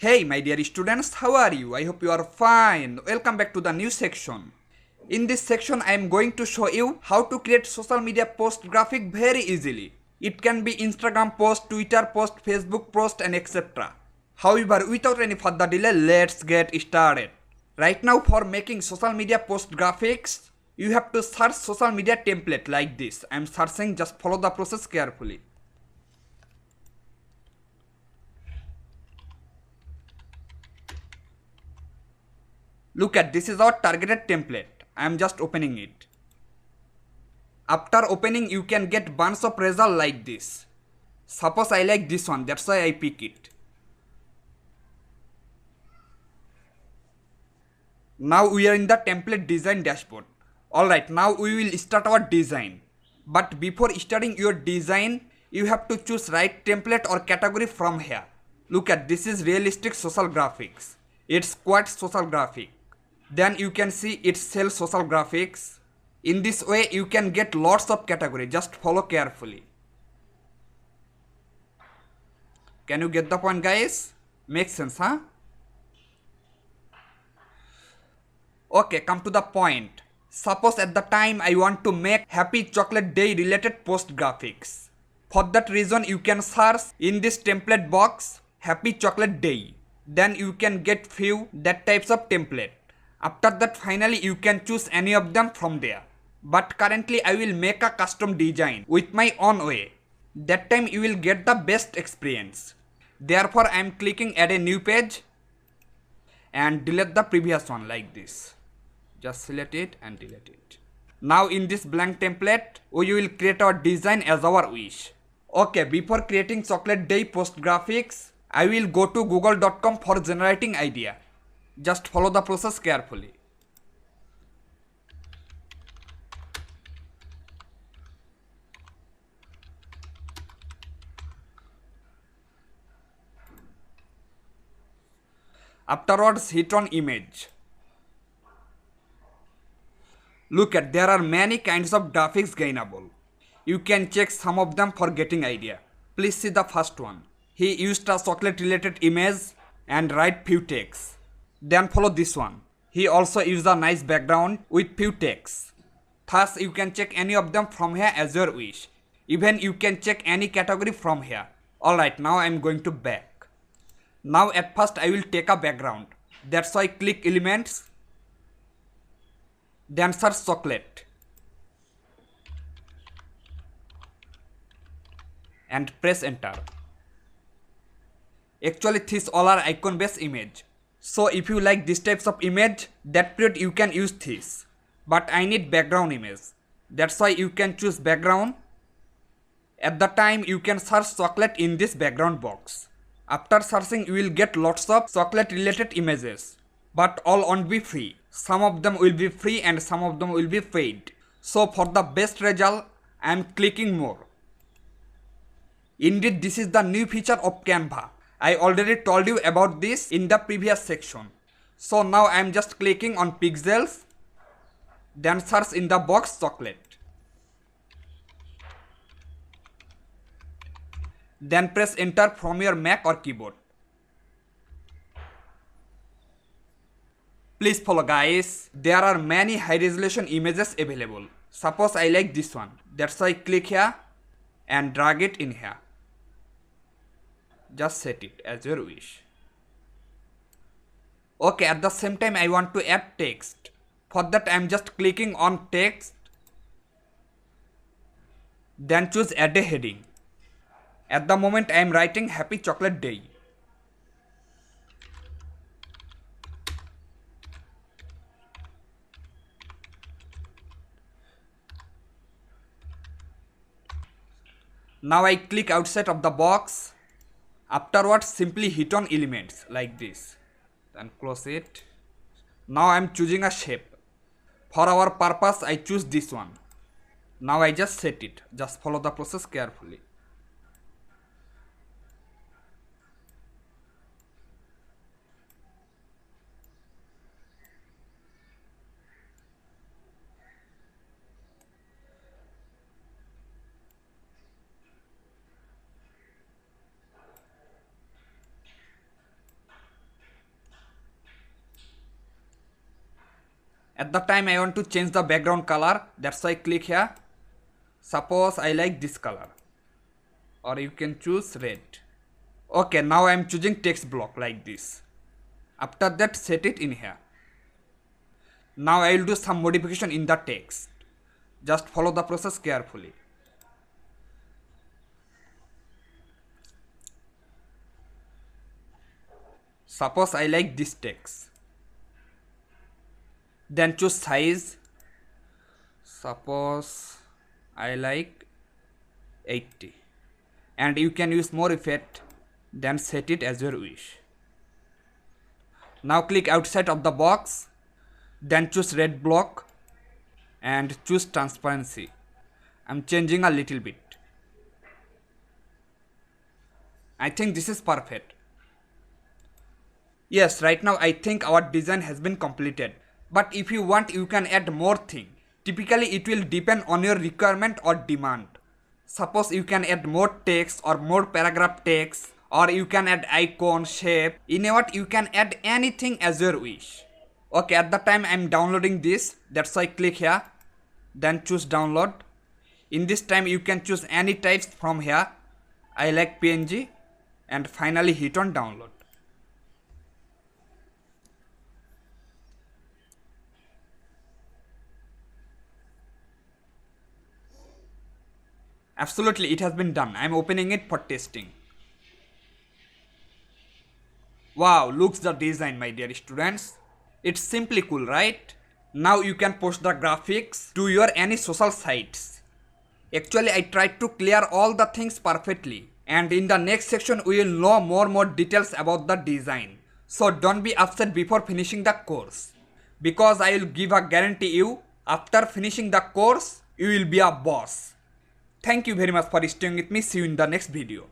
Hey my dear students, how are you? I hope you are fine. Welcome back to the new section. In this section I am going to show you how to create social media post graphic very easily. It can be Instagram post, Twitter post, Facebook post and etc. However, without any further delay, let's get started. Right now for making social media post graphics, you have to search social media template like this. I am searching, just follow the process carefully. Look at this is our targeted template. I am just opening it. After opening, you can get bunch of result like this. Suppose I like this one, that's why I pick it. Now we are in the template design dashboard. Alright, now we will start our design. But before starting your design, you have to choose right template or category from here. Look at this is realistic social graphics. It's quite social graphic. Then you can see it's sell social graphics. In this way you can get lots of category. Just follow carefully. Can you get the point, guys? Makes sense, huh? Okay, come to the point. Suppose at the time I want to make happy chocolate day related post graphics. For that reason you can search in this template box happy chocolate day. Then you can get few that types of template. After that finally you can choose any of them from there. But currently I will make a custom design with my own way. That time you will get the best experience. Therefore I am clicking add a new page and delete the previous one like this. Just select it and delete it. Now in this blank template we will create our design as our wish. Okay, before creating chocolate day post graphics, I will go to google.com for generating idea. Just follow the process carefully. Afterwards hit on image. Look at there are many kinds of graphics gainable. You can check some of them for getting idea. Please see the first one. He used a chocolate related image and write few texts. Then follow this one. He also used a nice background with few texts. Thus you can check any of them from here as your wish. Even you can check any category from here. Alright, now I am going to back. Now at first I will take a background. That's why click elements. Then search chocolate. And press enter. Actually these all are icon based image. So if you like this types of image, that period you can use this. But I need background image. That's why you can choose background. At the time you can search chocolate in this background box. After searching you will get lots of chocolate related images. But all won't be free. Some of them will be free and some of them will be paid. So for the best result I am clicking more. Indeed this is the new feature of Canva. I already told you about this in the previous section. So now I am just clicking on pixels. Then search in the box chocolate. Then press enter from your Mac or keyboard. Please follow, guys. There are many high resolution images available. Suppose I like this one. That's why I click here and drag it in here. Just set it as your wish. Okay, at the same time I want to add text. For that I am just clicking on text. Then choose add a heading. At the moment I am writing happy chocolate day. Now I click outside of the box. Afterwards simply hit on elements like this. Then close it. Now I am choosing a shape. For our purpose I choose this one. Now I just set it. Just follow the process carefully. At the time I want to change the background color, that's why I click here. Suppose I like this color, or you can choose red. Okay, now I am choosing text block like this. After that, set it in here. Now I will do some modification in the text. Just follow the process carefully. Suppose I like this text. Then choose size. Suppose I like 80. And you can use more effect. Then set it as your wish. Now click outside of the box. Then choose red block. And choose transparency. I'm changing a little bit. I think this is perfect. Yes, right now I think our design has been completed. But if you want, you can add more thing. Typically it will depend on your requirement or demand. Suppose you can add more text or more paragraph text, or you can add icon, shape. In what you can add anything as your wish. Okay, at the time I'm downloading this, that's why I click here. Then choose download. In this time you can choose any types from here. I like PNG. And finally hit on download. Absolutely, it has been done. I'm opening it for testing. Wow, looks the design, my dear students. It's simply cool, right? Now you can post the graphics to your any social sites. Actually, I tried to clear all the things perfectly. And in the next section, we will know more details about the design. So don't be upset before finishing the course. Because I will give a guarantee you, after finishing the course, you will be a boss. Thank you very much for staying with me. See you in the next video.